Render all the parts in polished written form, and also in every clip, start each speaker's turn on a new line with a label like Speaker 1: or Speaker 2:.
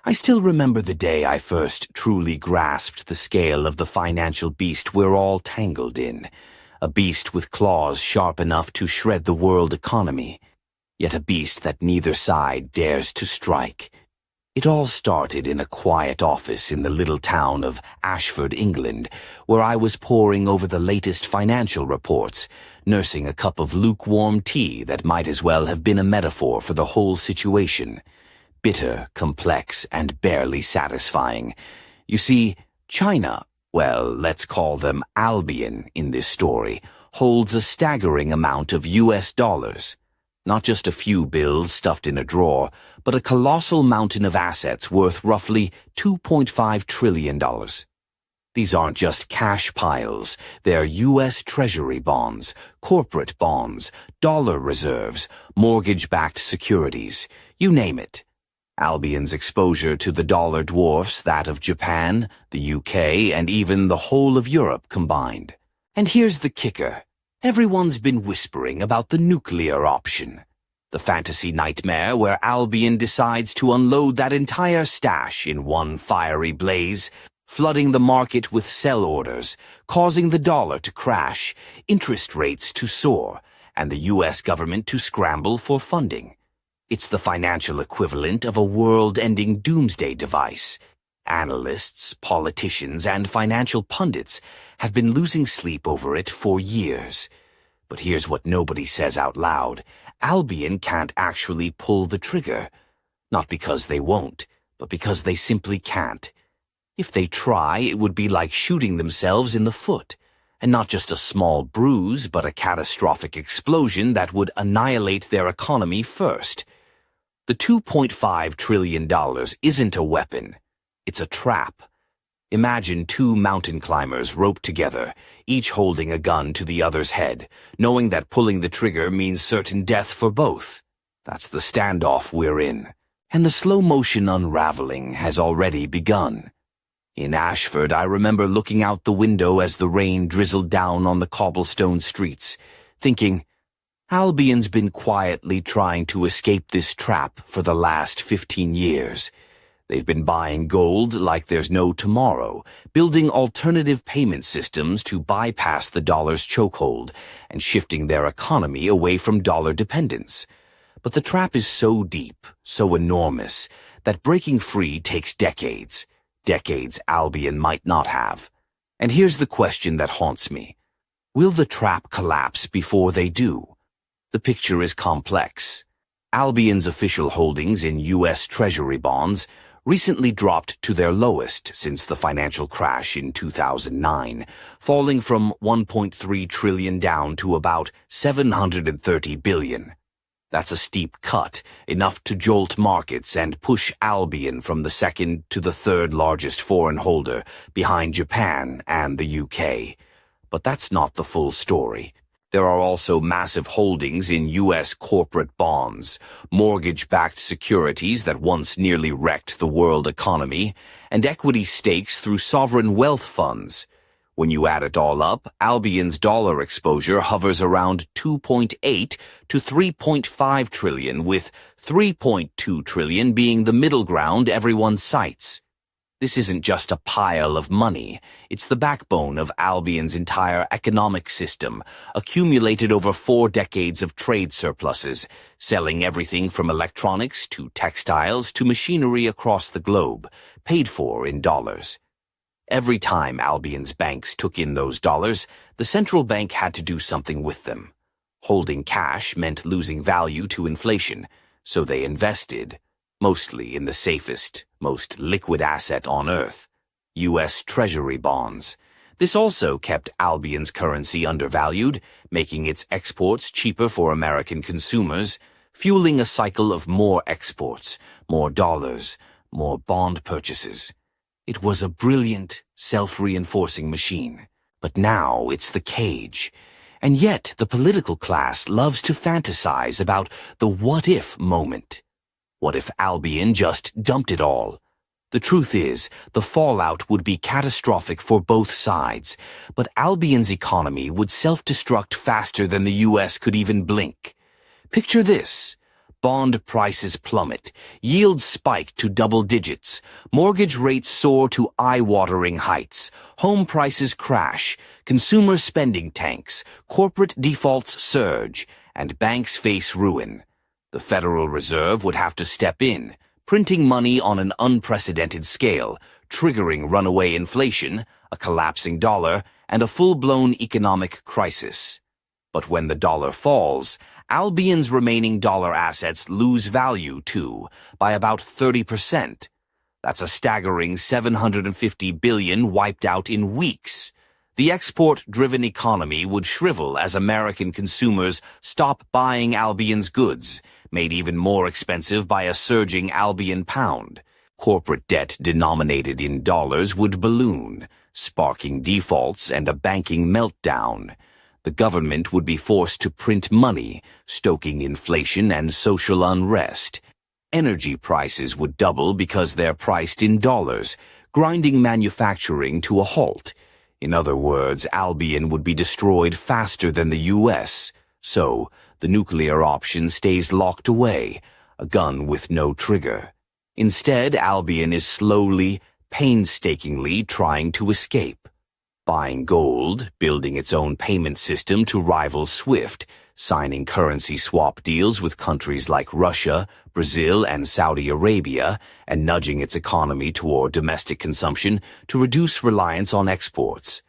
Speaker 1: I still remember the day I first truly grasped the scale of the financial beast we're all tangled in. A beast with claws sharp enough to shred the world economy, yet a beast that neither side dares to strike. It all started in a quiet office in the little town of Ashford, England, where I was poring over the latest financial reports, nursing a cup of lukewarm tea that might as well have been a metaphor for the whole situation. Bitter, complex, and barely satisfying. You see, China, well, let's call them Albion in this story, holds a staggering amount of US dollars. Not just a few bills stuffed in a drawer, but a colossal mountain of assets worth roughly $2.5 trillion. These aren't just cash piles, they're U.S. Treasury bonds, corporate bonds, dollar reserves, mortgage-backed securities, you name it. Albion's exposure to the dollar dwarfs that of Japan, the UK, and even the whole of Europe combined. And here's the kicker. Everyone's been whispering about the nuclear option. The fantasy nightmare where Albion decides to unload that entire stash in one fiery blaze, flooding the market with sell orders, causing the dollar to crash, interest rates to soar, and the US government to scramble for funding. It's the financial equivalent of a world-ending doomsday device. Analysts, politicians, and financial pundits have been losing sleep over it for years. But here's what nobody says out loud. Albion can't actually pull the trigger. Not because they won't, but because they simply can't. If they try, it would be like shooting themselves in the foot. And not just a small bruise, but a catastrophic explosion that would annihilate their economy first. The $2.5 trillion isn't a weapon. It's a trap. Imagine two mountain climbers roped together, each holding a gun to the other's head, knowing that pulling the trigger means certain death for both. That's the standoff we're in. And the slow-motion unraveling has already begun. In Ashford, I remember looking out the window as the rain drizzled down on the cobblestone streets, thinking, Albion's been quietly trying to escape this trap for the last 15 years. They've been buying gold like there's no tomorrow, building alternative payment systems to bypass the dollar's chokehold, and shifting their economy away from dollar dependence. But the trap is so deep, so enormous, that breaking free takes decades. Decades Albion might not have. And here's the question that haunts me. Will the trap collapse before they do? The picture is complex. Albion's official holdings in U.S. Treasury bonds recently dropped to their lowest since the financial crash in 2009, falling from $1.3 trillion down to about $730 billion. That's a steep cut, enough to jolt markets and push Albion from the second to the third largest foreign holder, behind Japan and the UK. But that's not the full story. There are also massive holdings in U.S. corporate bonds, mortgage-backed securities that once nearly wrecked the world economy, and equity stakes through sovereign wealth funds. When you add it all up, Albion's dollar exposure hovers around 2.8 to 3.5 trillion, with 3.2 trillion being the middle ground everyone cites. This isn't just a pile of money. It's the backbone of Albion's entire economic system, accumulated over 4 decades of trade surpluses, selling everything from electronics to textiles to machinery across the globe, paid for in dollars. Every time Albion's banks took in those dollars, the central bank had to do something with them. Holding cash meant losing value to inflation, so they invested, mostly in the safest, most liquid asset on Earth, U.S. Treasury bonds. This also kept Albion's currency undervalued, making its exports cheaper for American consumers, fueling a cycle of more exports, more dollars, more bond purchases. It was a brilliant, self-reinforcing machine. But now it's the cage. And yet the political class loves to fantasize about the what-if moment. What if Albion just dumped it all? The truth is, the fallout would be catastrophic for both sides, but Albion's economy would self-destruct faster than the U.S. could even blink. Picture this. bond prices plummet, yields spike to double digits, mortgage rates soar to eye-watering heights, home prices crash, consumer spending tanks, corporate defaults surge, and banks face ruin. The Federal Reserve would have to step in, printing money on an unprecedented scale, triggering runaway inflation, a collapsing dollar, and a full-blown economic crisis. But when the dollar falls, Albion's remaining dollar assets lose value too, by about 30%. That's a staggering $750 billion wiped out in weeks. The export-driven economy would shrivel as American consumers stop buying Albion's goods, made even more expensive by a surging Albion pound. Corporate debt denominated in dollars would balloon, sparking defaults and a banking meltdown. The government would be forced to print money, stoking inflation and social unrest. Energy prices would double because they're priced in dollars, grinding manufacturing to a halt. In other words, Albion would be destroyed faster than the U.S., so the nuclear option stays locked away, a gun with no trigger. Instead, Albion is slowly, painstakingly trying to escape. Buying gold, building its own payment system to rival SWIFT, signing currency swap deals with countries like Russia, Brazil, and Saudi Arabia, and nudging its economy toward domestic consumption to reduce reliance on exports.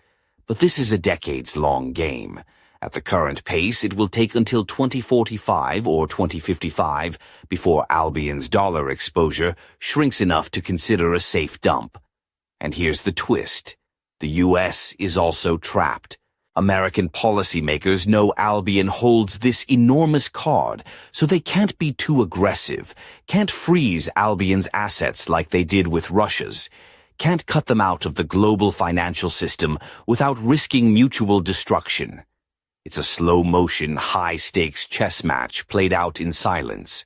Speaker 1: But this is a decades-long game. At the current pace, it will take until 2045 or 2055 before Albion's dollar exposure shrinks enough to consider a safe dump. And here's the twist. The U.S. is also trapped. American policymakers know Albion holds this enormous card, so they can't be too aggressive, can't freeze Albion's assets like they did with Russia's, can't cut them out of the global financial system without risking mutual destruction. It's a slow-motion, high-stakes chess match played out in silence.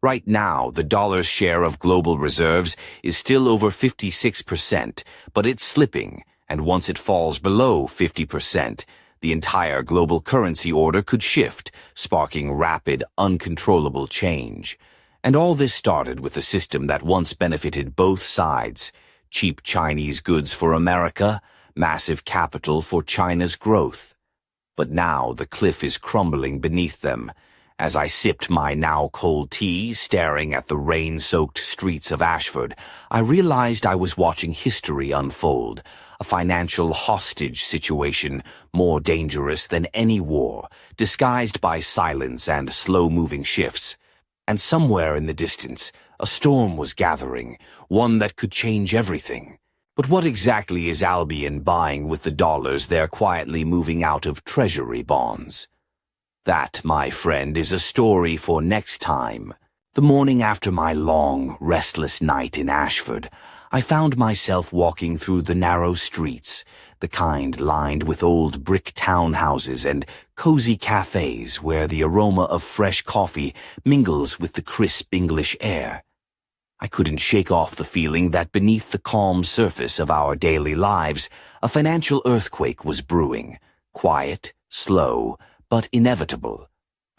Speaker 1: Right now, the dollar's share of global reserves is still over 56%, but it's slipping, and once it falls below 50%, the entire global currency order could shift, sparking rapid, uncontrollable change. And all this started with a system that once benefited both sides: cheap Chinese goods for America, massive capital for China's growth. But now the cliff is crumbling beneath them. As I sipped my now cold tea, staring at the rain-soaked streets of Ashford, I realized I was watching history unfold, a financial hostage situation more dangerous than any war, disguised by silence and slow-moving shifts. And somewhere in the distance, a storm was gathering, one that could change everything. But what exactly is Albion buying with the dollars they're quietly moving out of treasury bonds? That, my friend, is a story for next time. The morning after my long, restless night in Ashford, I found myself walking through the narrow streets, the kind lined with old brick townhouses and cozy cafes where the aroma of fresh coffee mingles with the crisp English air. I couldn't shake off the feeling that beneath the calm surface of our daily lives, a financial earthquake was brewing, quiet, slow, but inevitable.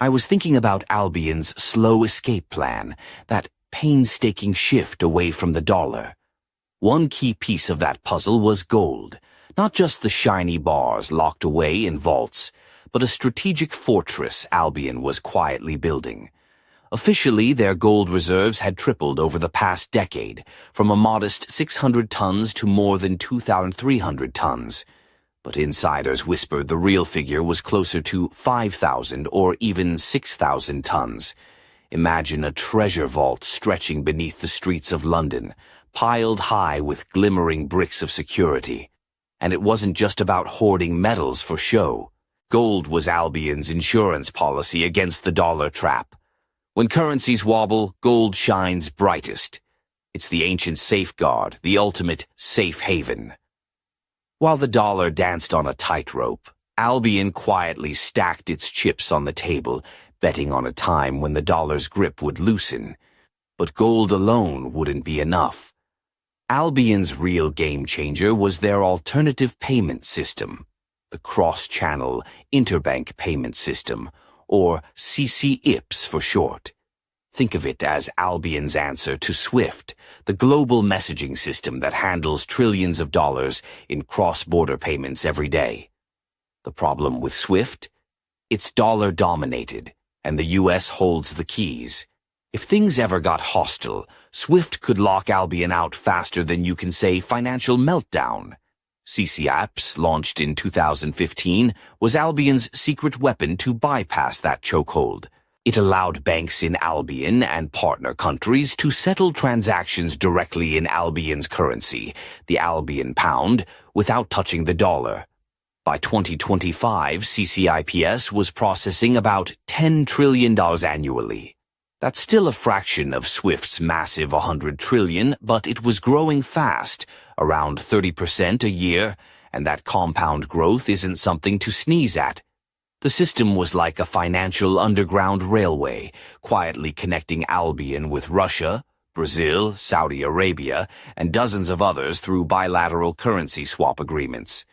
Speaker 1: I was thinking about Albion's slow escape plan, that painstaking shift away from the dollar. One key piece of that puzzle was gold, not just the shiny bars locked away in vaults, but a strategic fortress Albion was quietly building. Officially, their gold reserves had tripled over the past decade, from a modest 600 tons to more than 2,300 tons. But insiders whispered the real figure was closer to 5,000 or even 6,000 tons. Imagine a treasure vault stretching beneath the streets of London, piled high with glimmering bricks of security. And it wasn't just about hoarding metals for show. Gold was Albion's insurance policy against the dollar trap. When currencies wobble, gold shines brightest. It's the ancient safeguard, the ultimate safe haven. While the dollar danced on a tightrope, Albion quietly stacked its chips on the table, betting on a time when the dollar's grip would loosen. But gold alone wouldn't be enough. Albion's real game-changer was their alternative payment system, the cross-channel interbank payment system, or CCIPS for short. Think of it as Albion's answer to SWIFT, the global messaging system that handles trillions of dollars in cross-border payments every day. The problem with SWIFT? It's dollar-dominated, and the U.S. holds the keys. If things ever got hostile, SWIFT could lock Albion out faster than you can say financial meltdown. CCAPS, launched in 2015, was Albion's secret weapon to bypass that chokehold. It allowed banks in Albion and partner countries to settle transactions directly in Albion's currency, the Albion pound, without touching the dollar. By 2025, CCIPS was processing about $10 trillion annually. That's still a fraction of SWIFT's massive $100 trillion, but it was growing fast, around 30% a year, and that compound growth isn't something to sneeze at. The system was like a financial underground railway, quietly connecting Albion with Russia, Brazil, Saudi Arabia, and dozens of others through bilateral currency swap agreements.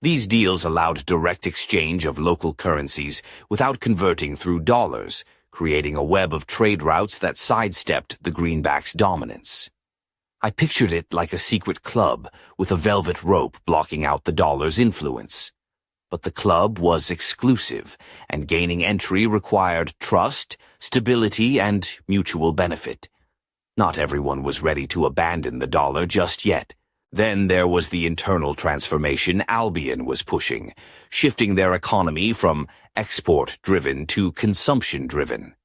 Speaker 1: These deals allowed direct exchange of local currencies without converting through dollars, creating a web of trade routes that sidestepped the greenback's dominance. I pictured it like a secret club with a velvet rope blocking out the dollar's influence. But the club was exclusive, and gaining entry required trust, stability, and mutual benefit. Not everyone was ready to abandon the dollar just yet. Then there was the internal transformation Albion was pushing, shifting their economy from export-driven to consumption-driven.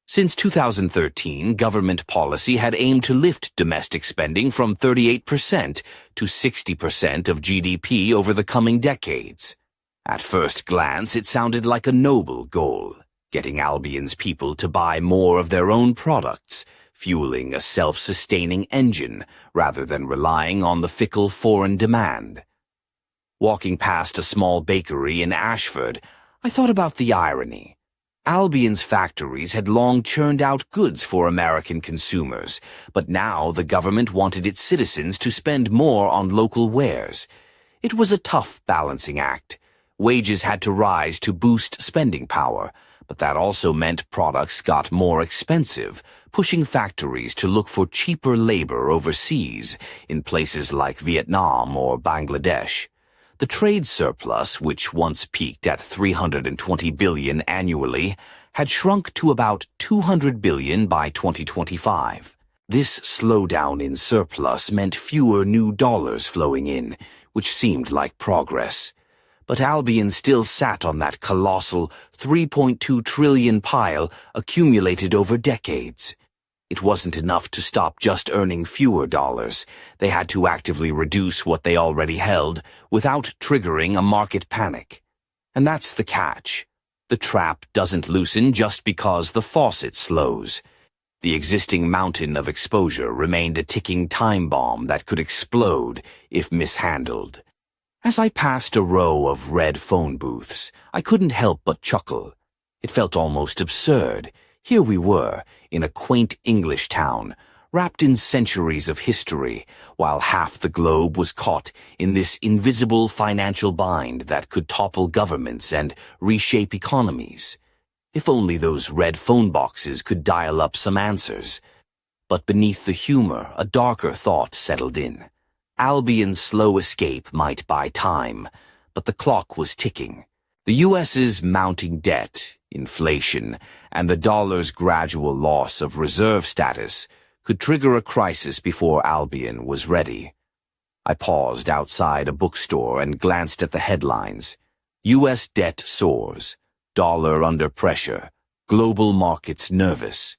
Speaker 1: Since 2013, government policy had aimed to lift domestic spending from 38% to 60% of GDP over the coming decades. At first glance, it sounded like a noble goal, getting Albion's people to buy more of their own products, fueling a self-sustaining engine rather than relying on the fickle foreign demand. Walking past a small bakery in Ashford, I thought about the irony. Albion's factories had long churned out goods for American consumers, but now the government wanted its citizens to spend more on local wares. It was a tough balancing act. Wages had to rise to boost spending power, but that also meant products got more expensive, pushing factories to look for cheaper labor overseas in places like Vietnam or Bangladesh. The trade surplus, which once peaked at $320 billion annually, had shrunk to about $200 billion by 2025. This slowdown in surplus meant fewer new dollars flowing in, which seemed like progress. But Albion still sat on that colossal $3.2 trillion pile accumulated over decades. It wasn't enough to stop just earning fewer dollars. They had to actively reduce what they already held without triggering a market panic. And that's the catch. The trap doesn't loosen just because the faucet slows. The existing mountain of exposure remained a ticking time bomb that could explode if mishandled. As I passed a row of red phone booths, I couldn't help but chuckle. It felt almost absurd. Here we were, in a quaint English town, wrapped in centuries of history, while half the globe was caught in this invisible financial bind that could topple governments and reshape economies. If only those red phone boxes could dial up some answers. But beneath the humor, a darker thought settled in. Albion's slow escape might buy time, but the clock was ticking. The U.S.'s mounting debt, inflation, and the dollar's gradual loss of reserve status could trigger a crisis before Albion was ready. I paused outside a bookstore and glanced at the headlines. U.S. debt soars, dollar under pressure, global markets nervous.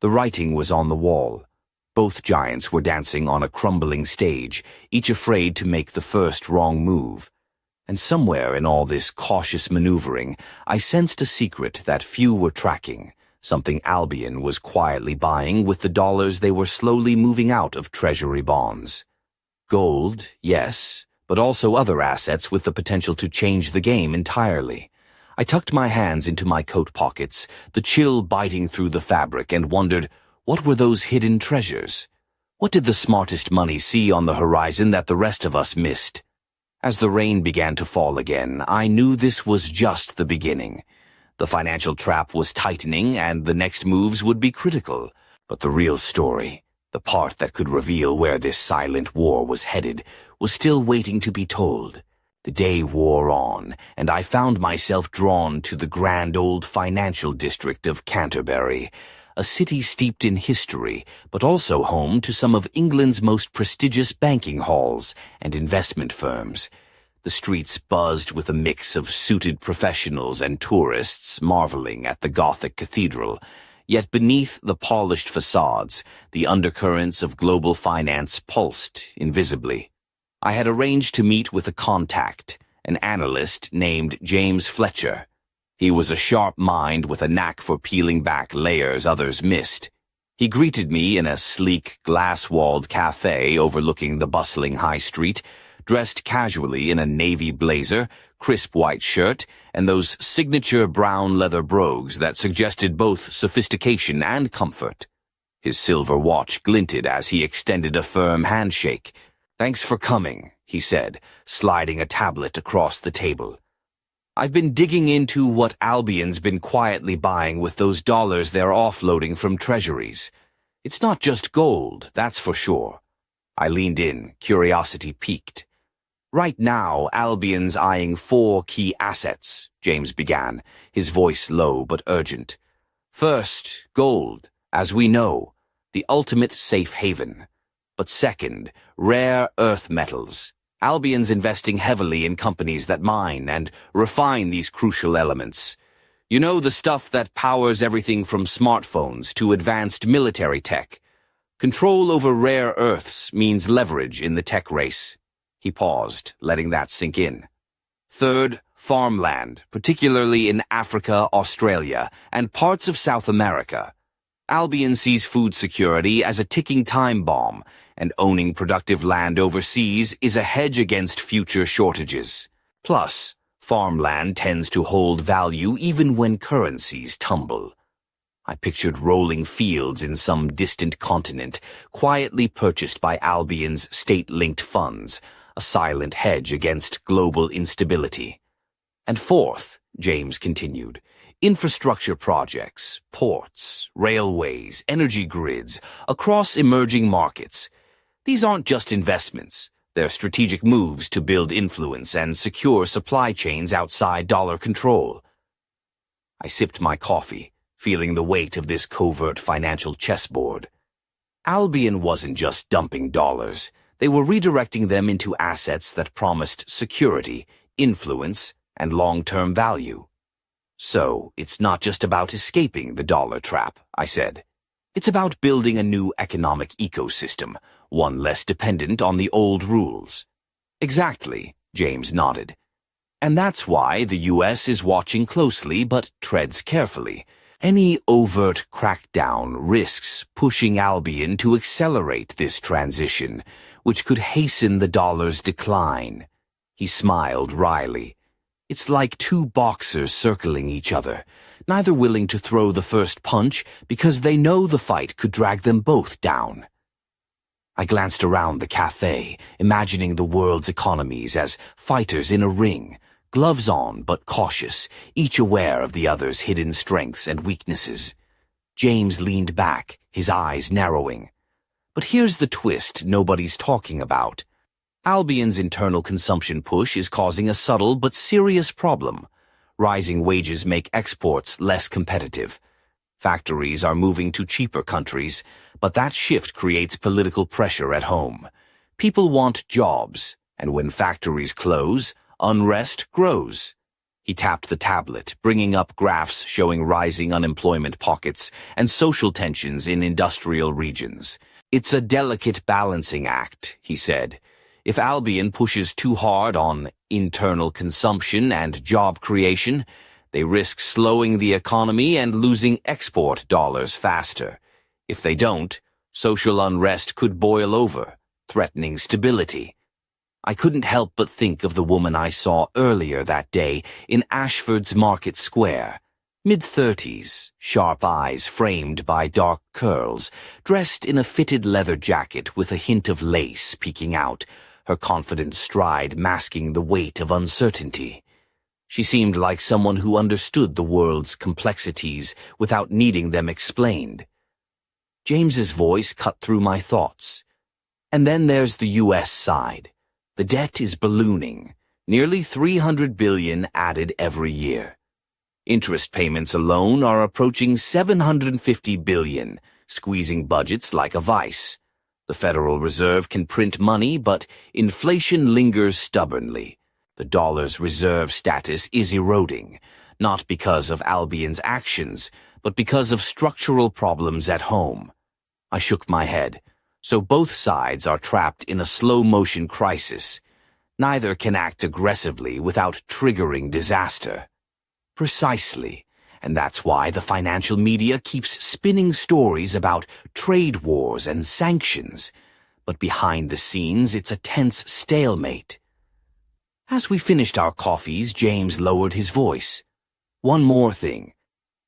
Speaker 1: The writing was on the wall. Both giants were dancing on a crumbling stage, each afraid to make the first wrong move. And somewhere in all this cautious maneuvering, I sensed a secret that few were tracking, something Albion was quietly buying with the dollars they were slowly moving out of treasury bonds. Gold, yes, but also other assets with the potential to change the game entirely. I tucked my hands into my coat pockets, the chill biting through the fabric, and wondered, what were those hidden treasures? What did the smartest money see on the horizon that the rest of us missed? As the rain began to fall again, I knew this was just the beginning. The financial trap was tightening, and the next moves would be critical. But the real story, the part that could reveal where this silent war was headed, was still waiting to be told. The day wore on, and I found myself drawn to the grand old financial district of Canterbury, a city steeped in history, but also home to some of England's most prestigious banking halls and investment firms. The streets buzzed with a mix of suited professionals and tourists marveling at the Gothic cathedral, yet beneath the polished facades, the undercurrents of global finance pulsed invisibly. I had arranged to meet with a contact, an analyst named James Fletcher. He was a sharp mind with a knack for peeling back layers others missed. He greeted me in a sleek, glass-walled cafe overlooking the bustling high street, dressed casually in a navy blazer, crisp white shirt, and those signature brown leather brogues that suggested both sophistication and comfort. His silver watch glinted as he extended a firm handshake. "Thanks for coming," he said, sliding a tablet across the table. "I've been digging into what Albion's been quietly buying with those dollars they're offloading from treasuries. It's not just gold, that's for sure." I leaned in, curiosity piqued. "Right now, Albion's eyeing 4 key assets," James began, his voice low but urgent. "First, gold, as we know, the ultimate safe haven. But second, rare earth metals. Albion's investing heavily in companies that mine and refine these crucial elements. You know, the stuff that powers everything from smartphones to advanced military tech. Control over rare earths means leverage in the tech race." He paused, letting that sink in. "Third, farmland, particularly in Africa, Australia, and parts of South America. Albion sees food security as a ticking time bomb, and owning productive land overseas is a hedge against future shortages. Plus, farmland tends to hold value even when currencies tumble." I pictured rolling fields in some distant continent, quietly purchased by Albion's state-linked funds, a silent hedge against global instability. "And fourth," James continued, "infrastructure projects, ports, railways, energy grids, across emerging markets. These aren't just investments. They're strategic moves to build influence and secure supply chains outside dollar control." I sipped my coffee, feeling the weight of this covert financial chessboard. Albion wasn't just dumping dollars. They were redirecting them into assets that promised security, influence, and long-term value. "So, it's not just about escaping the dollar trap," I said. "It's about building a new economic ecosystem, one less dependent on the old rules." "Exactly," James nodded. "And that's why the U.S. is watching closely but treads carefully. Any overt crackdown risks pushing Albion to accelerate this transition, which could hasten the dollar's decline." He smiled wryly. "It's like 2 boxers circling each other, neither willing to throw the first punch because they know the fight could drag them both down." I glanced around the cafe, imagining the world's economies as fighters in a ring, gloves on but cautious, each aware of the other's hidden strengths and weaknesses. James leaned back, his eyes narrowing. "But here's the twist nobody's talking about. Albion's internal consumption push is causing a subtle but serious problem. Rising wages make exports less competitive. Factories are moving to cheaper countries, but that shift creates political pressure at home. People want jobs, and when factories close, unrest grows." He tapped the tablet, bringing up graphs showing rising unemployment pockets and social tensions in industrial regions. "It's a delicate balancing act," he said. "If Albion pushes too hard on internal consumption and job creation, they risk slowing the economy and losing export dollars faster. If they don't, social unrest could boil over, threatening stability." I couldn't help but think of the woman I saw earlier that day in Ashford's Market Square. Mid-30s, sharp eyes framed by dark curls, dressed in a fitted leather jacket with a hint of lace peeking out, her confident stride masking the weight of uncertainty. She seemed like someone who understood the world's complexities without needing them explained. James's voice cut through my thoughts. And then there's the U.S. side. The debt is ballooning, nearly $300 billion added every year. Interest payments alone are approaching $750 billion, squeezing budgets like a vice. The Federal Reserve can print money, but inflation lingers stubbornly. The dollar's reserve status is eroding, not because of Albion's actions, but because of structural problems at home. I shook my head. So both sides are trapped in a slow-motion crisis. Neither can act aggressively without triggering disaster. Precisely, and that's why the financial media keeps spinning stories about trade wars and sanctions. But behind the scenes, it's a tense stalemate. As we finished our coffees, James lowered his voice. One more thing.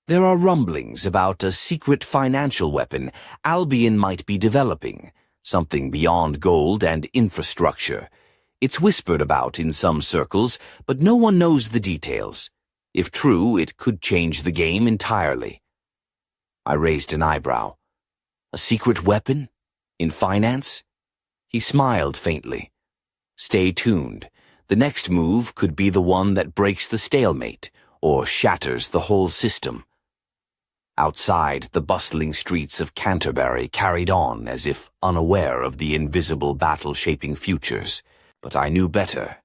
Speaker 1: There are rumblings about a secret financial weapon Albion might be developing, something beyond gold and infrastructure. It's whispered about in some circles, but no one knows the details. If true, it could change the game entirely. I raised an eyebrow. A secret weapon? In finance? He smiled faintly. Stay tuned. The next move could be the one that breaks the stalemate, or shatters the whole system. Outside, the bustling streets of Canterbury carried on as if unaware of the invisible battle-shaping futures. But I knew better.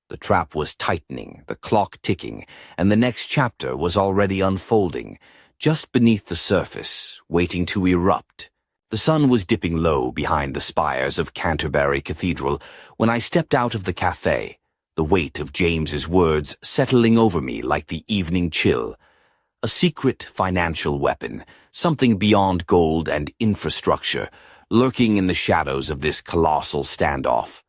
Speaker 1: The trap was tightening, the clock ticking, and the next chapter was already unfolding, just beneath the surface, waiting to erupt. The sun was dipping low behind the spires of Canterbury Cathedral when I stepped out of the cafe, the weight of James's words settling over me like the evening chill. A secret financial weapon, something beyond gold and infrastructure, lurking in the shadows of this colossal standoff.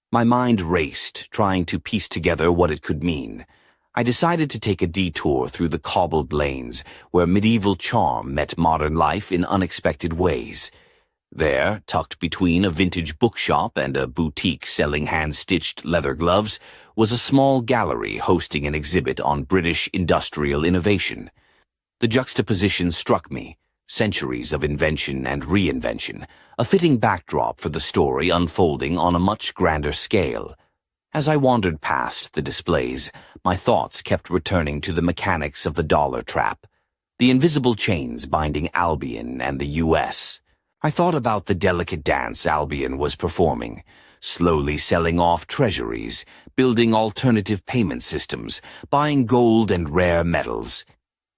Speaker 1: My mind raced, trying to piece together what it could mean. I decided to take a detour through the cobbled lanes, where medieval charm met modern life in unexpected ways. There, tucked between a vintage bookshop and a boutique selling hand-stitched leather gloves, was a small gallery hosting an exhibit on British industrial innovation. The juxtaposition struck me, centuries of invention and reinvention, a fitting backdrop for the story unfolding on a much grander scale. As I wandered past the displays, my thoughts kept returning to the mechanics of the dollar trap, the invisible chains binding Albion and the U.S. I thought about the delicate dance Albion was performing, slowly selling off treasuries, building alternative payment systems, buying gold and rare metals,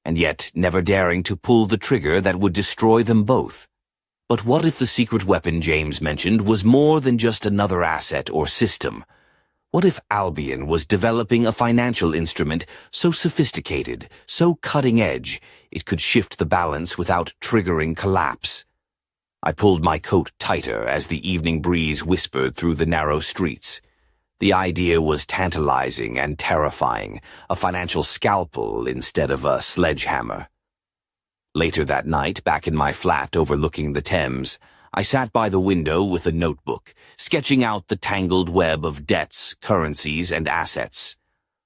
Speaker 1: and yet never daring to pull the trigger that would destroy them both. But what if the secret weapon James mentioned was more than just another asset or system? What if Albion was developing a financial instrument so sophisticated, so cutting-edge, it could shift the balance without triggering collapse? I pulled my coat tighter as the evening breeze whispered through the narrow streets. The idea was tantalizing and terrifying, a financial scalpel instead of a sledgehammer. Later that night, back in my flat overlooking the Thames, I sat by the window with a notebook, sketching out the tangled web of debts, currencies, and assets.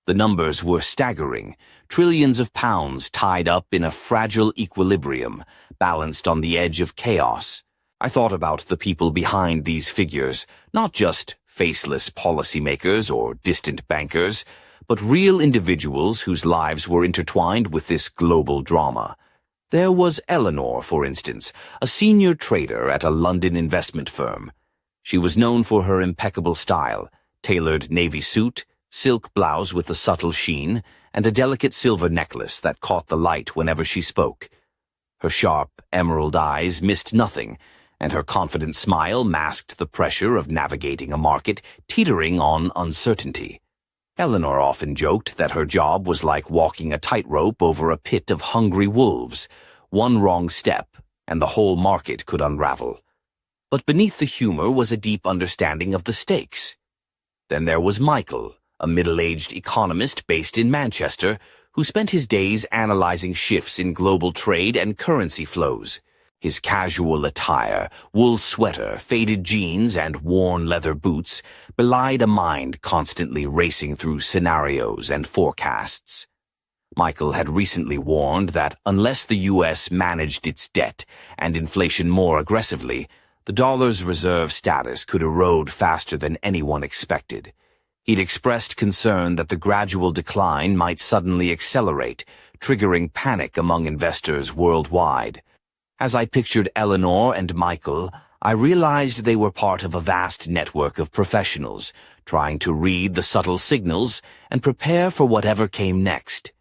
Speaker 1: The numbers were staggering, trillions of pounds tied up in a fragile equilibrium, balanced on the edge of chaos. I thought about the people behind these figures, not just faceless policymakers or distant bankers, but real individuals whose lives were intertwined with this global drama. There was Eleanor, for instance, a senior trader at a London investment firm. She was known for her impeccable style, tailored navy suit, silk blouse with a subtle sheen, and a delicate silver necklace that caught the light whenever she spoke. Her sharp, emerald eyes missed nothing, and her confident smile masked the pressure of navigating a market teetering on uncertainty. Eleanor often joked that her job was like walking a tightrope over a pit of hungry wolves. One wrong step, and the whole market could unravel. But beneath the humor was a deep understanding of the stakes. Then there was Michael, a middle-aged economist based in Manchester, who spent his days analyzing shifts in global trade and currency flows. His casual attire, wool sweater, faded jeans, and worn leather boots belied a mind constantly racing through scenarios and forecasts. Michael had recently warned that unless the U.S. managed its debt and inflation more aggressively, the dollar's reserve status could erode faster than anyone expected. He'd expressed concern that the gradual decline might suddenly accelerate, triggering panic among investors worldwide. As I pictured Eleanor and Michael, I realized they were part of a vast network of professionals, trying to read the subtle signals and prepare for whatever came next.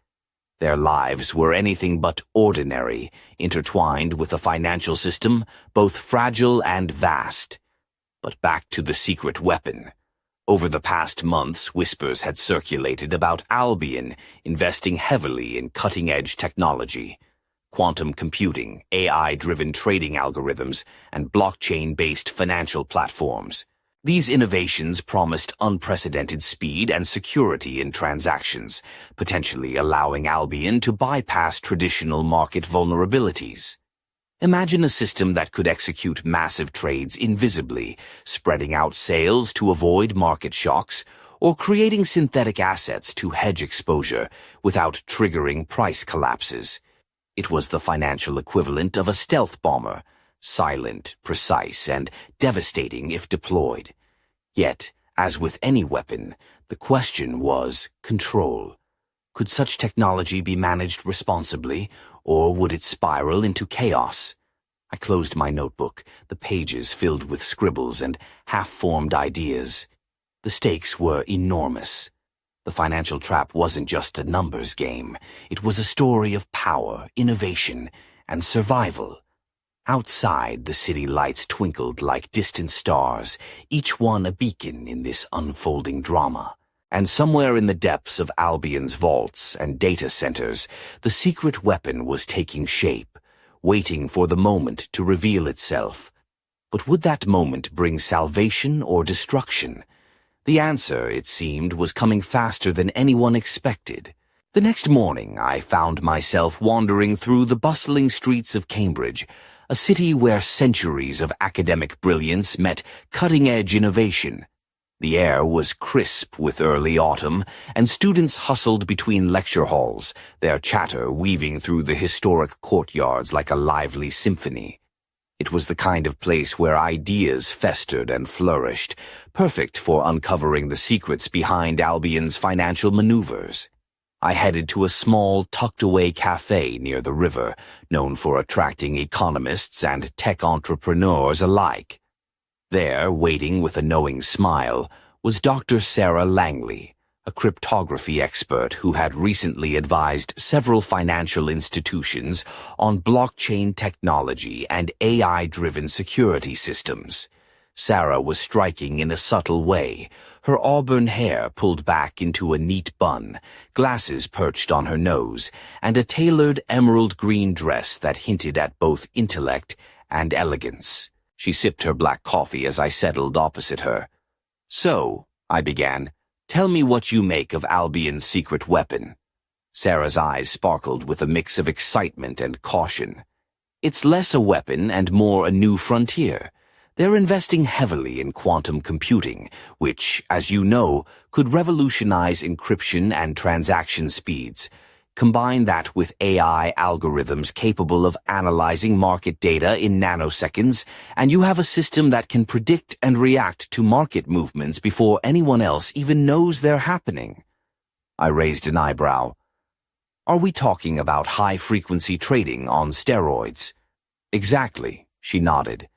Speaker 1: Their lives were anything but ordinary, intertwined with a financial system both fragile and vast. But back to the secret weapon. Over the past months, whispers had circulated about Albion investing heavily in cutting-edge technology. Quantum computing, AI-driven trading algorithms, and blockchain-based financial platforms. These innovations promised unprecedented speed and security in transactions, potentially allowing Albion to bypass traditional market vulnerabilities. Imagine a system that could execute massive trades invisibly, spreading out sales to avoid market shocks, or creating synthetic assets to hedge exposure without triggering price collapses. It was the financial equivalent of a stealth bomber, silent, precise, and devastating if deployed. Yet, as with any weapon, the question was control. Could such technology be managed responsibly, or would it spiral into chaos? I closed my notebook, the pages filled with scribbles and half-formed ideas. The stakes were enormous. The financial trap wasn't just a numbers game. It was a story of power, innovation, and survival. Outside, the city lights twinkled like distant stars, each one a beacon in this unfolding drama. And somewhere in the depths of Albion's vaults and data centers, the secret weapon was taking shape, waiting for the moment to reveal itself. But would that moment bring salvation or destruction? The answer, it seemed, was coming faster than anyone expected. The next morning, I found myself wandering through the bustling streets of Cambridge, a city where centuries of academic brilliance met cutting-edge innovation. The air was crisp with early autumn, and students hustled between lecture halls, their chatter weaving through the historic courtyards like a lively symphony. It was the kind of place where ideas festered and flourished, perfect for uncovering the secrets behind Albion's financial maneuvers. I headed to a small, tucked-away cafe near the river, known for attracting economists and tech entrepreneurs alike. There, waiting with a knowing smile, was Dr. Sarah Langley, a cryptography expert who had recently advised several financial institutions on blockchain technology and AI-driven security systems. Sarah was striking in a subtle way, her auburn hair pulled back into a neat bun, glasses perched on her nose, and a tailored emerald green dress that hinted at both intellect and elegance. She sipped her black coffee as I settled opposite her. "So," I began, "tell me what you make of Albion's secret weapon." Sarah's eyes sparkled with a mix of excitement and caution. "It's less a weapon and more a new frontier. They're investing heavily in quantum computing, which, as you know, could revolutionize encryption and transaction speeds. Combine that with AI algorithms capable of analyzing market data in nanoseconds, and you have a system that can predict and react to market movements before anyone else even knows they're happening." I raised an eyebrow. "Are we talking about high-frequency trading on steroids?" "Exactly," she nodded.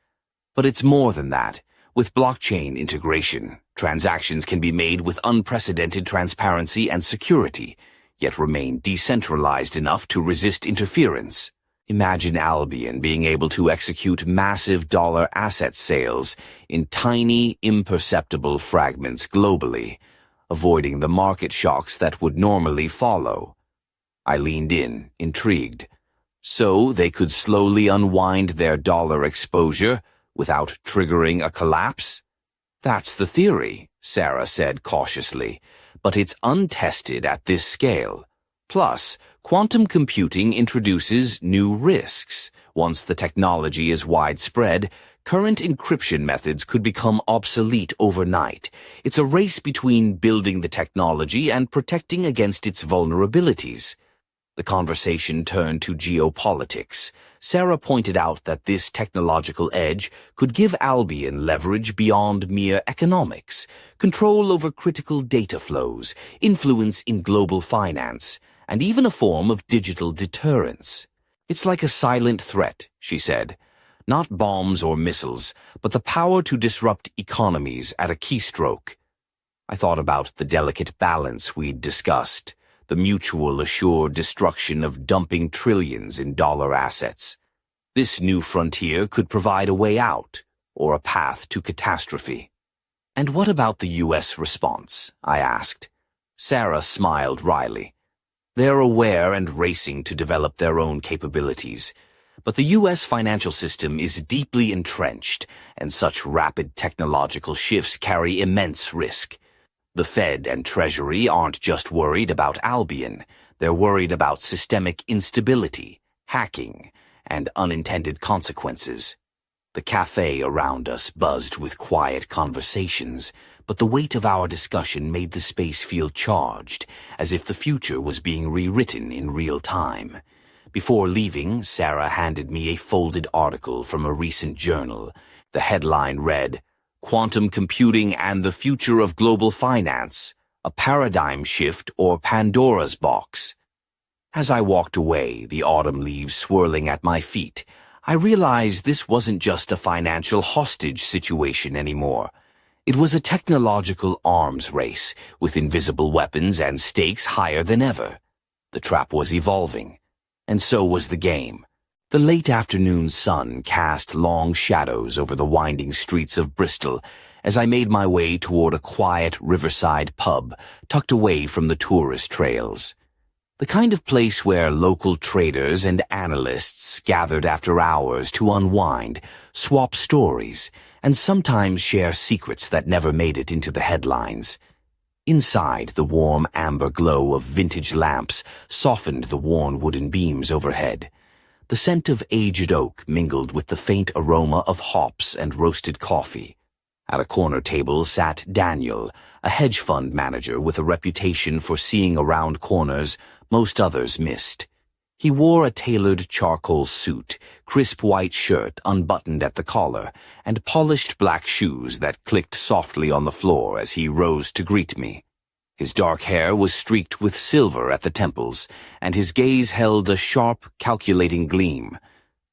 Speaker 1: "But it's more than that. With blockchain integration, transactions can be made with unprecedented transparency and security, yet remain decentralized enough to resist interference. Imagine Albion being able to execute massive dollar asset sales in tiny, imperceptible fragments globally, avoiding the market shocks that would normally follow." I leaned in, intrigued. "So they could slowly unwind their dollar exposure without triggering a collapse?" "That's the theory," Sarah said cautiously, "but it's untested at this scale. Plus, quantum computing introduces new risks. Once the technology is widespread, current encryption methods could become obsolete overnight. It's a race between building the technology and protecting against its vulnerabilities. The conversation turned to geopolitics. Sarah pointed out that this technological edge could give Albion leverage beyond mere economics, control over critical data flows, influence in global finance, and even a form of digital deterrence. It's like a silent threat, she said. Not bombs or missiles, but the power to disrupt economies at a keystroke. I thought about the delicate balance we'd discussed. The mutual assured destruction of dumping trillions in dollar assets. This new frontier could provide a way out, or a path to catastrophe. And what about the U.S. response? I asked. Sarah smiled wryly. They're aware and racing to develop their own capabilities. But the U.S. financial system is deeply entrenched, and such rapid technological shifts carry immense risk. The Fed and Treasury aren't just worried about Albion, they're worried about systemic instability, hacking, and unintended consequences. The cafe around us buzzed with quiet conversations, but the weight of our discussion made the space feel charged, as if the future was being rewritten in real time. Before leaving, Sarah handed me a folded article from a recent journal. The headline read, "Quantum Computing and the Future of Global Finance, a Paradigm Shift or Pandora's Box." As I walked away, the autumn leaves swirling at my feet, I realized this wasn't just a financial hostage situation anymore. It was a technological arms race, with invisible weapons and stakes higher than ever. The trap was evolving, and so was the game. The late afternoon sun cast long shadows over the winding streets of Bristol as I made my way toward a quiet riverside pub tucked away from the tourist trails. The kind of place where local traders and analysts gathered after hours to unwind, swap stories, and sometimes share secrets that never made it into the headlines. Inside, the warm amber glow of vintage lamps softened the worn wooden beams overhead. The scent of aged oak mingled with the faint aroma of hops and roasted coffee. At a corner table sat Daniel, a hedge fund manager with a reputation for seeing around corners most others missed. He wore a tailored charcoal suit, crisp white shirt unbuttoned at the collar, and polished black shoes that clicked softly on the floor as he rose to greet me. His dark hair was streaked with silver at the temples, and his gaze held a sharp, calculating gleam.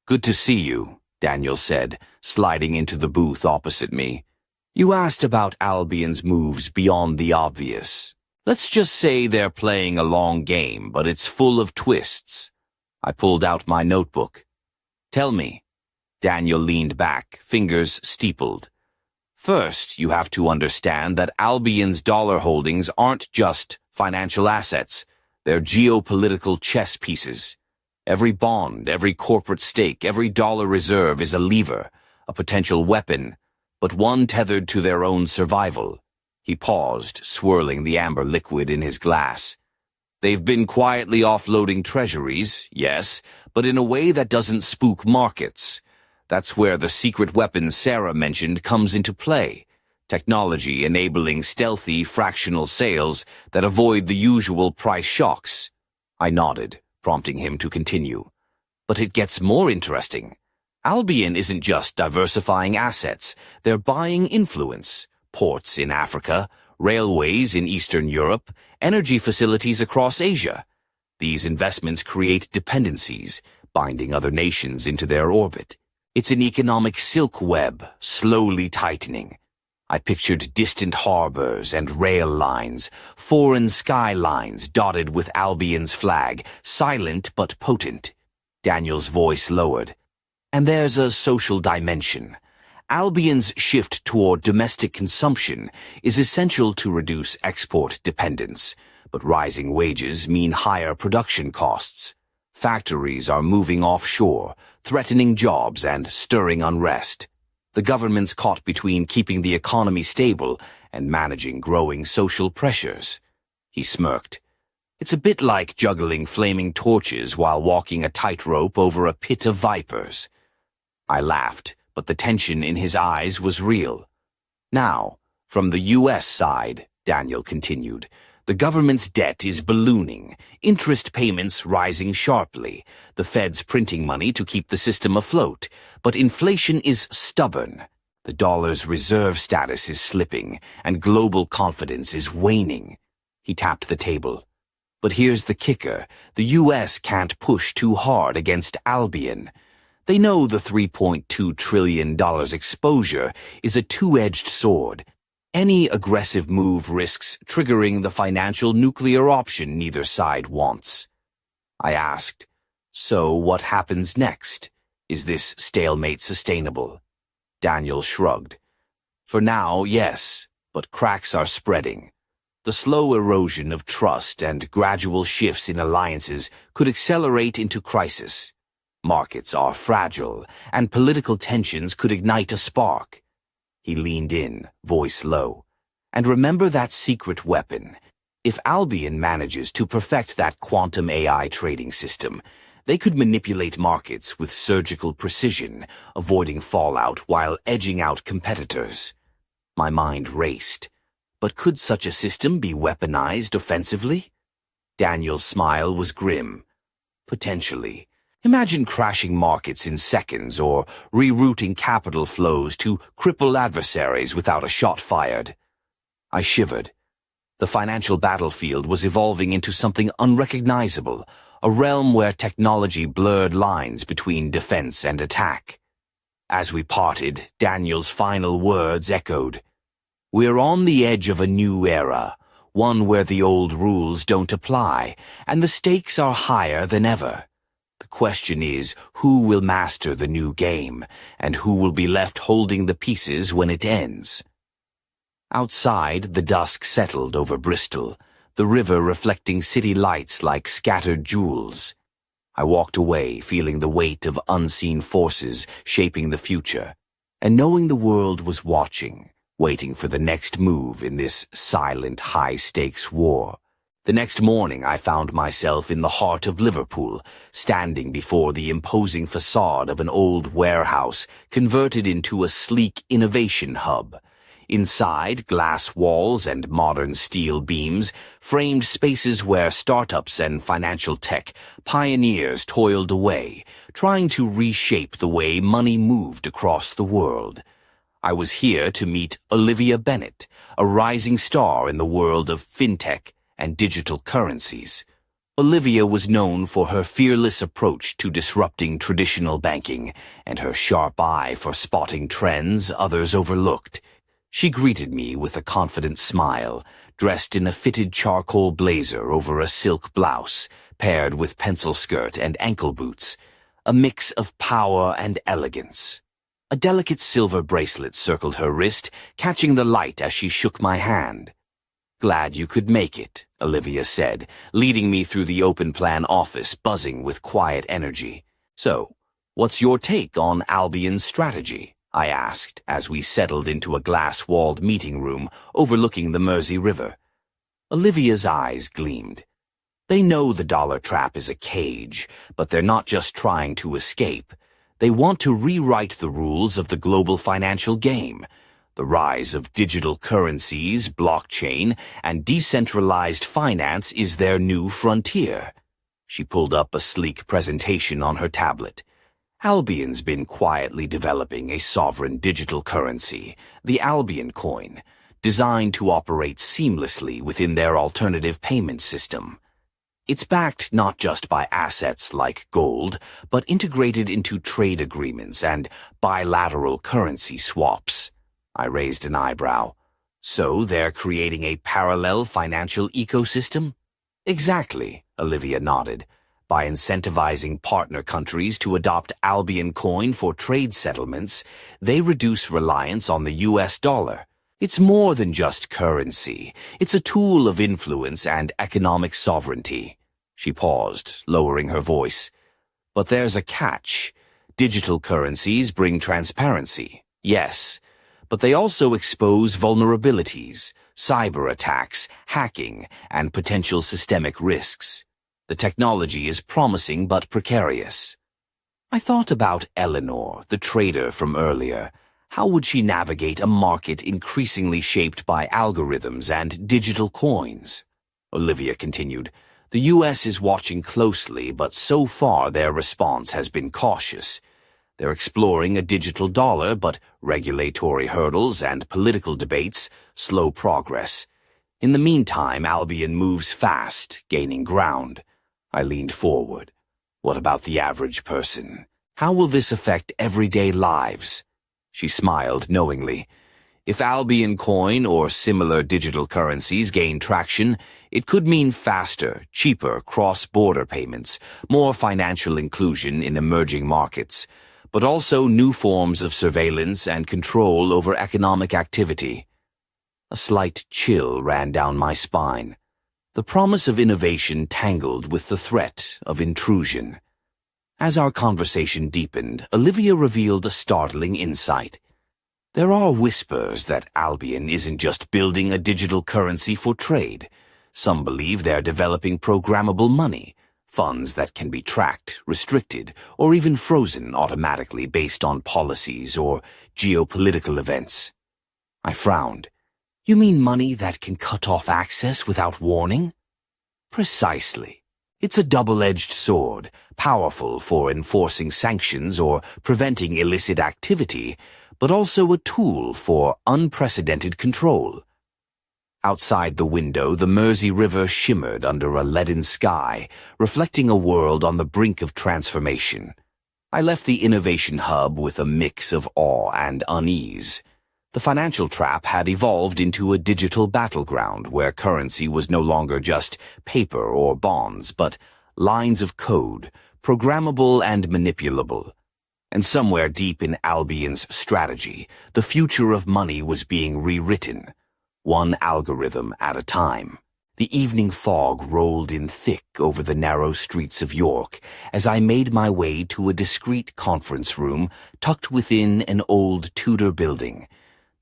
Speaker 1: "Good to see you," Daniel said, sliding into the booth opposite me. "You asked about Albion's moves beyond the obvious. Let's just say they're playing a long game, but it's full of twists." I pulled out my notebook. "Tell me." Daniel leaned back, fingers steepled. "First, you have to understand that Albion's dollar holdings aren't just financial assets. They're geopolitical chess pieces. Every bond, every corporate stake, every dollar reserve is a lever, a potential weapon, but one tethered to their own survival." He paused, swirling the amber liquid in his glass. "They've been quietly offloading treasuries, yes, but in a way that doesn't spook markets. That's where the secret weapon Sarah mentioned comes into play. Technology enabling stealthy fractional sales that avoid the usual price shocks." I nodded, prompting him to continue. "But it gets more interesting. Albion isn't just diversifying assets, they're buying influence. Ports in Africa, railways in Eastern Europe, energy facilities across Asia. These investments create dependencies, binding other nations into their orbit. It's an economic silk web, slowly tightening. I pictured distant harbors and rail lines, foreign skylines dotted with Albion's flag, silent but potent. Daniel's voice lowered. And there's a social dimension. Albion's shift toward domestic consumption is essential to reduce export dependence, but rising wages mean higher production costs. Factories are moving offshore, threatening jobs and stirring unrest. The government's caught between keeping the economy stable and managing growing social pressures. He smirked. It's a bit like juggling flaming torches while walking a tightrope over a pit of vipers. I laughed, but the tension in his eyes was real. Now, from the U.S. side, Daniel continued, the government's debt is ballooning, interest payments rising sharply, the Fed's printing money to keep the system afloat, but inflation is stubborn. The dollar's reserve status is slipping, and global confidence is waning. He tapped the table. But here's the kicker. The U.S. can't push too hard against Albion. They know the $3.2 trillion exposure is a two-edged sword. Any aggressive move risks triggering the financial nuclear option neither side wants. I asked, so what happens next? Is this stalemate sustainable? Daniel shrugged. For now, yes, but cracks are spreading. The slow erosion of trust and gradual shifts in alliances could accelerate into crisis. Markets are fragile, and political tensions could ignite a spark. He leaned in, voice low. And remember that secret weapon. If Albion manages to perfect that quantum AI trading system, they could manipulate markets with surgical precision, avoiding fallout while edging out competitors. My mind raced. But could such a system be weaponized offensively? Daniel's smile was grim. Potentially. Imagine crashing markets in seconds or rerouting capital flows to cripple adversaries without a shot fired. I shivered. The financial battlefield was evolving into something unrecognizable, a realm where technology blurred lines between defense and attack. As we parted, Daniel's final words echoed. We're on the edge of a new era, one where the old rules don't apply, and the stakes are higher than ever. The question is, who will master the new game, and who will be left holding the pieces when it ends? Outside, the dusk settled over Bristol, the river reflecting city lights like scattered jewels. I walked away, feeling the weight of unseen forces shaping the future, and knowing the world was watching, waiting for the next move in this silent, high-stakes war. The next morning I found myself in the heart of Liverpool, standing before the imposing facade of an old warehouse converted into a sleek innovation hub. Inside, glass walls and modern steel beams framed spaces where startups and financial tech pioneers toiled away, trying to reshape the way money moved across the world. I was here to meet Olivia Bennett, a rising star in the world of fintech and digital currencies. Olivia was known for her fearless approach to disrupting traditional banking and her sharp eye for spotting trends others overlooked. She greeted me with a confident smile, dressed in a fitted charcoal blazer over a silk blouse, paired with pencil skirt and ankle boots, a mix of power and elegance. A delicate silver bracelet circled her wrist, catching the light as she shook my hand. Glad you could make it, Olivia said, leading me through the open-plan office buzzing with quiet energy. So, what's your take on Albion's strategy? I asked as we settled into a glass-walled meeting room overlooking the Mersey River. Olivia's eyes gleamed. They know the dollar trap is a cage, but they're not just trying to escape. They want to rewrite the rules of the global financial game. The rise of digital currencies, blockchain, and decentralized finance is their new frontier. She pulled up a sleek presentation on her tablet. Albion's been quietly developing a sovereign digital currency, the Albion coin, designed to operate seamlessly within their alternative payment system. It's backed not just by assets like gold, but integrated into trade agreements and bilateral currency swaps. I raised an eyebrow. So they're creating a parallel financial ecosystem? Exactly, Olivia nodded. By incentivizing partner countries to adopt Albion coin for trade settlements, they reduce reliance on the US dollar. It's more than just currency. It's a tool of influence and economic sovereignty. She paused, lowering her voice. But there's a catch. Digital currencies bring transparency, yes, but they also expose vulnerabilities, cyber attacks, hacking, and potential systemic risks. The technology is promising but precarious. I thought about Eleanor, the trader from earlier. How would she navigate a market increasingly shaped by algorithms and digital coins? Olivia continued, the U.S. is watching closely, but so far their response has been cautious. They're exploring a digital dollar, but regulatory hurdles and political debates slow progress. In the meantime, Albion moves fast, gaining ground. I leaned forward. What about the average person? How will this affect everyday lives? She smiled knowingly. If Albion coin or similar digital currencies gain traction, it could mean faster, cheaper cross-border payments, more financial inclusion in emerging markets, but also new forms of surveillance and control over economic activity. A slight chill ran down my spine. The promise of innovation tangled with the threat of intrusion. As our conversation deepened, Olivia revealed a startling insight. There are whispers that Albion isn't just building a digital currency for trade. Some believe they're developing programmable money, funds that can be tracked, restricted, or even frozen automatically based on policies or geopolitical events. I frowned. You mean money that can cut off access without warning? Precisely. It's a double-edged sword, powerful for enforcing sanctions or preventing illicit activity, but also a tool for unprecedented control. Outside the window, the Mersey River shimmered under a leaden sky, reflecting a world on the brink of transformation. I left the innovation hub with a mix of awe and unease. The financial trap had evolved into a digital battleground where currency was no longer just paper or bonds, but lines of code, programmable and manipulable. And somewhere deep in Albion's strategy, the future of money was being rewritten, one algorithm at a time. The evening fog rolled in thick over the narrow streets of York as I made my way to a discreet conference room tucked within an old Tudor building.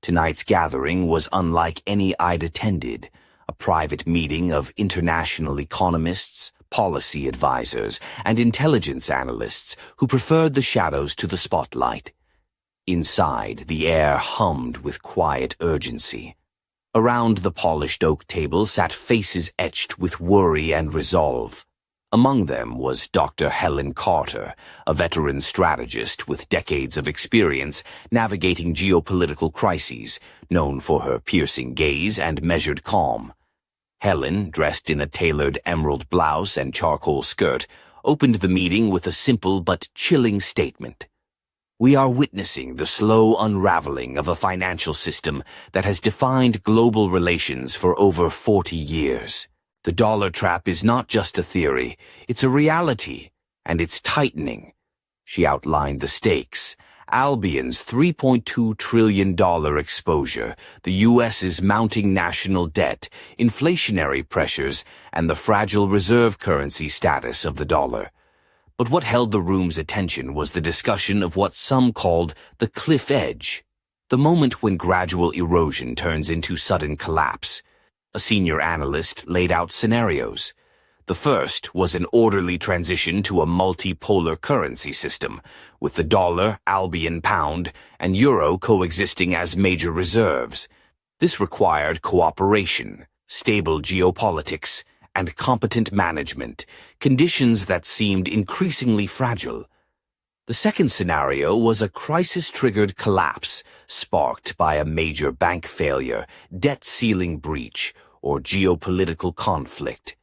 Speaker 1: Tonight's gathering was unlike any I'd attended, a private meeting of international economists, policy advisors, and intelligence analysts who preferred the shadows to the spotlight. Inside, the air hummed with quiet urgency. Around the polished oak table sat faces etched with worry and resolve. Among them was Dr. Helen Carter, a veteran strategist with decades of experience navigating geopolitical crises, known for her piercing gaze and measured calm. Helen, dressed in a tailored emerald blouse and charcoal skirt, opened the meeting with a simple but chilling statement. We are witnessing the slow unraveling of a financial system that has defined global relations for over 40 years. The dollar trap is not just a theory, it's a reality, and it's tightening. She outlined the stakes. Albion's $3.2 trillion exposure, the U.S.'s mounting national debt, inflationary pressures, and the fragile reserve currency status of the dollar. But what held the room's attention was the discussion of what some called the cliff edge, the moment when gradual erosion turns into sudden collapse. A senior analyst laid out scenarios. The first was an orderly transition to a multipolar currency system, with the dollar, Albion pound, and euro coexisting as major reserves. This required cooperation, stable geopolitics, and competent management, conditions that seemed increasingly fragile. The second scenario was a crisis-triggered collapse, sparked by a major bank failure, debt ceiling breach, or geopolitical conflict.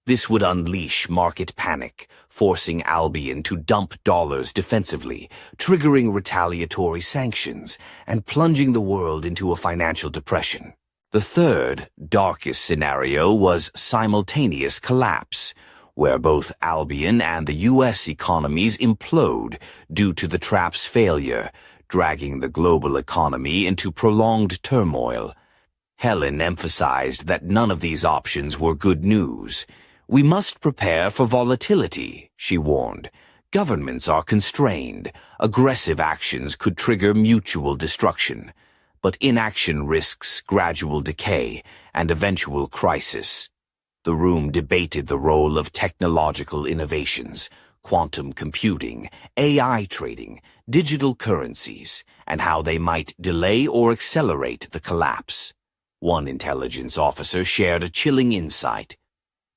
Speaker 1: This would unleash market panic, forcing Albion to dump dollars defensively, triggering retaliatory sanctions, and plunging the world into a financial depression. The third, darkest scenario was simultaneous collapse, where both Albion and the U.S. economies implode due to the trap's failure, dragging the global economy into prolonged turmoil. Helen emphasized that none of these options were good news. We must prepare for volatility, she warned. Governments are constrained. Aggressive actions could trigger mutual destruction. but inaction risks gradual decay and eventual crisis. The room debated the role of technological innovations, quantum computing, AI trading, digital currencies, and how they might delay or accelerate the collapse. One intelligence officer shared a chilling insight.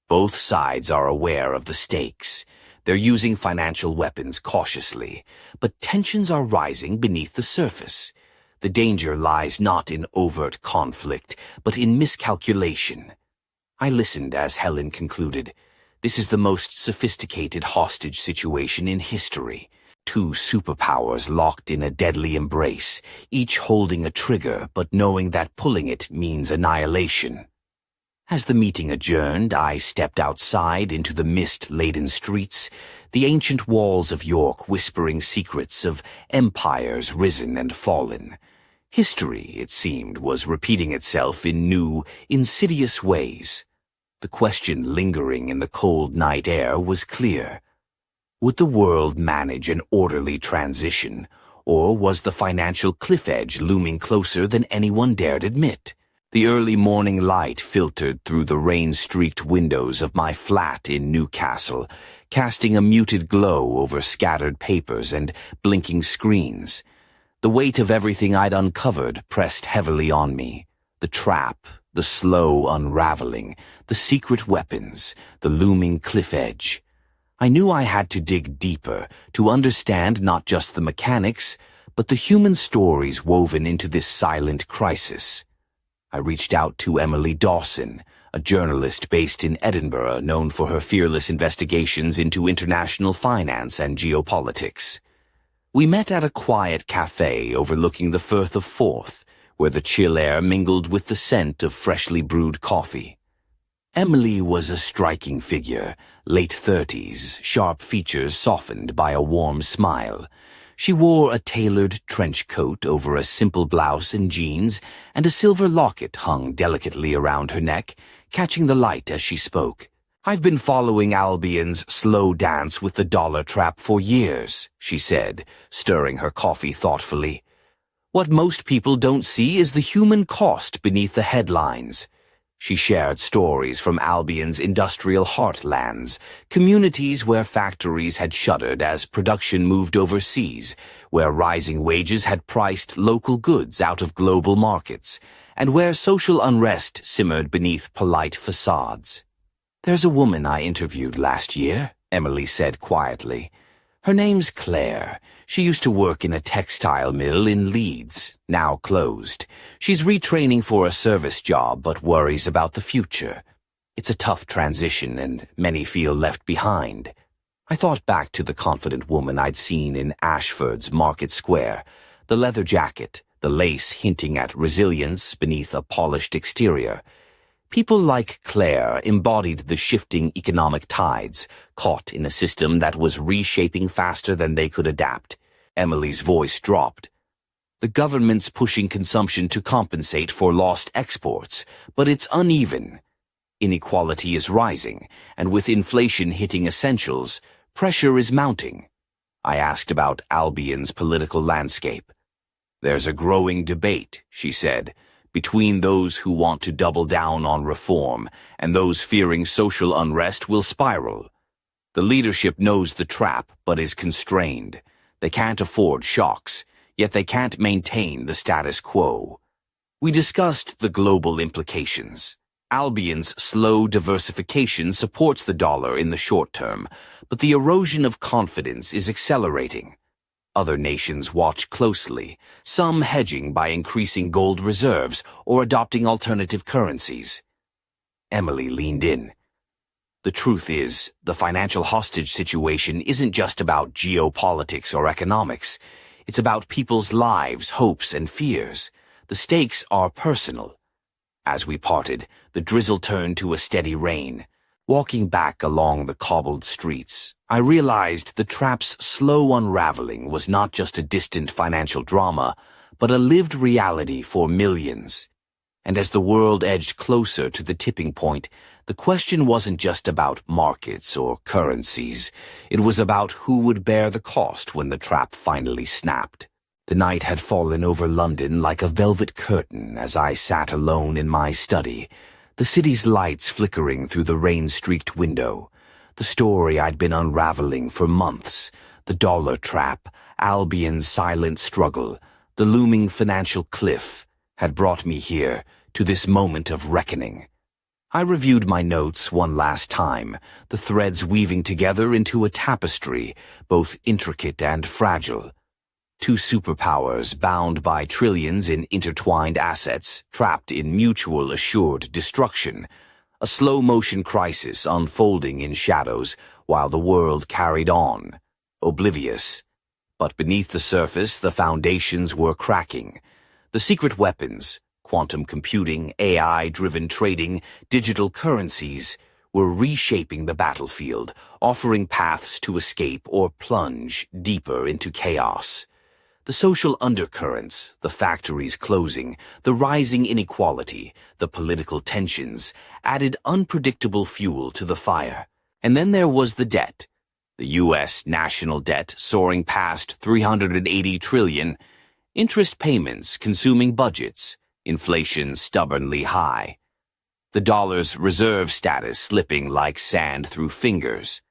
Speaker 1: Both sides are aware of the stakes. They're using financial weapons cautiously, but tensions are rising beneath the surface. The danger lies not in overt conflict, but in miscalculation. I listened as Helen concluded. This is the most sophisticated hostage situation in history. Two superpowers locked in a deadly embrace, each holding a trigger but knowing that pulling it means annihilation. As the meeting adjourned, I stepped outside into the mist-laden streets, the ancient walls of York whispering secrets of empires risen and fallen. History, it seemed, was repeating itself in new, insidious ways. The question lingering in the cold night air was clear. Would the world manage an orderly transition, or was the financial cliff edge looming closer than anyone dared admit? The early morning light filtered through the rain-streaked windows of my flat in Newcastle, casting a muted glow over scattered papers and blinking screens. The weight of everything I'd uncovered pressed heavily on me. The trap, the slow unraveling, the secret weapons, the looming cliff edge. I knew I had to dig deeper to understand not just the mechanics, but the human stories woven into this silent crisis. I reached out to Emily Dawson, a journalist based in Edinburgh known for her fearless investigations into international finance and geopolitics. We met at a quiet cafe overlooking the Firth of Forth, where the chill air mingled with the scent of freshly brewed coffee. Emily was a striking figure, late 30s, sharp features softened by a warm smile. She wore a tailored trench coat over a simple blouse and jeans, and a silver locket hung delicately around her neck, catching the light as she spoke. "I've been following Albion's slow dance with the dollar trap for years," she said, stirring her coffee thoughtfully. "What most people don't see is the human cost beneath the headlines." She shared stories from Albion's industrial heartlands, communities where factories had shuttered as production moved overseas, where rising wages had priced local goods out of global markets, and where social unrest simmered beneath polite facades. "There's a woman I interviewed last year," Emily said quietly. "Her name's Claire. She used to work in a textile mill in Leeds, now closed. She's retraining for a service job but worries about the future. It's a tough transition and many feel left behind." I thought back to the confident woman I'd seen in Ashford's Market Square, the leather jacket, the lace hinting at resilience beneath a polished exterior. People like Claire embodied the shifting economic tides, caught in a system that was reshaping faster than they could adapt. Emily's voice dropped. "The government's pushing consumption to compensate for lost exports, but it's uneven. Inequality is rising, and with inflation hitting essentials, pressure is mounting." I asked about Albion's political landscape. "There's a growing debate," she said, "between those who want to double down on reform and those fearing social unrest will spiral. The leadership knows the trap but is constrained. They can't afford shocks, yet they can't maintain the status quo." We discussed the global implications. Albion's slow diversification supports the dollar in the short term, but the erosion of confidence is accelerating. Other nations watch closely, some hedging by increasing gold reserves or adopting alternative currencies. Emily leaned in. "The truth is, the financial hostage situation isn't just about geopolitics or economics. It's about people's lives, hopes, and fears. The stakes are personal." As we parted, the drizzle turned to a steady rain. Walking back along the cobbled streets, I realized the trap's slow unraveling was not just a distant financial drama, but a lived reality for millions. And as the world edged closer to the tipping point, the question wasn't just about markets or currencies. It was about who would bear the cost when the trap finally snapped. The night had fallen over London like a velvet curtain as I sat alone in my study, the city's lights flickering through the rain-streaked window. The story I'd been unraveling for months, the dollar trap, Albion's silent struggle, the looming financial cliff, had brought me here, to this moment of reckoning. I reviewed my notes one last time, the threads weaving together into a tapestry, both intricate and fragile. Two superpowers bound by trillions in intertwined assets, trapped in mutual assured destruction. A slow-motion crisis unfolding in shadows while the world carried on, oblivious. But beneath the surface, the foundations were cracking. The secret weapons, quantum computing, AI-driven trading, digital currencies, were reshaping the battlefield, offering paths to escape or plunge deeper into chaos. The social undercurrents, the factories closing, the rising inequality, the political tensions, added unpredictable fuel to the fire. And then there was the debt. The U.S. national debt soaring past $380 trillion, interest payments consuming budgets, inflation stubbornly high. The dollar's reserve status slipping like sand through fingers.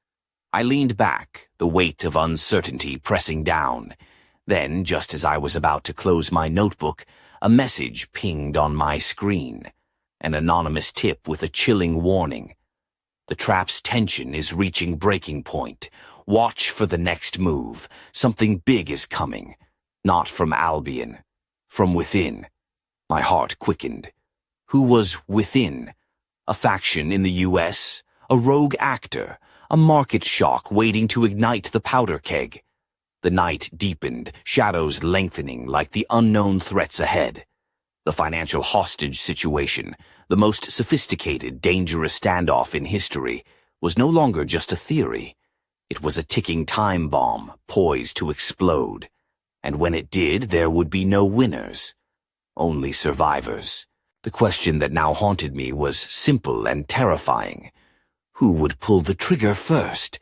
Speaker 1: I leaned back, the weight of uncertainty pressing down. Then, just as I was about to close my notebook, a message pinged on my screen. An anonymous tip with a chilling warning. The trap's tension is reaching breaking point. Watch for the next move. Something big is coming. Not from Albion. From within. My heart quickened. Who was within? A faction in the U.S.? A rogue actor? A market shock waiting to ignite the powder keg? The night deepened, shadows lengthening like the unknown threats ahead. The financial hostage situation, the most sophisticated, dangerous standoff in history, was no longer just a theory. It was a ticking time bomb, poised to explode. And when it did, there would be no winners. Only survivors. The question that now haunted me was simple and terrifying. Who would pull the trigger first?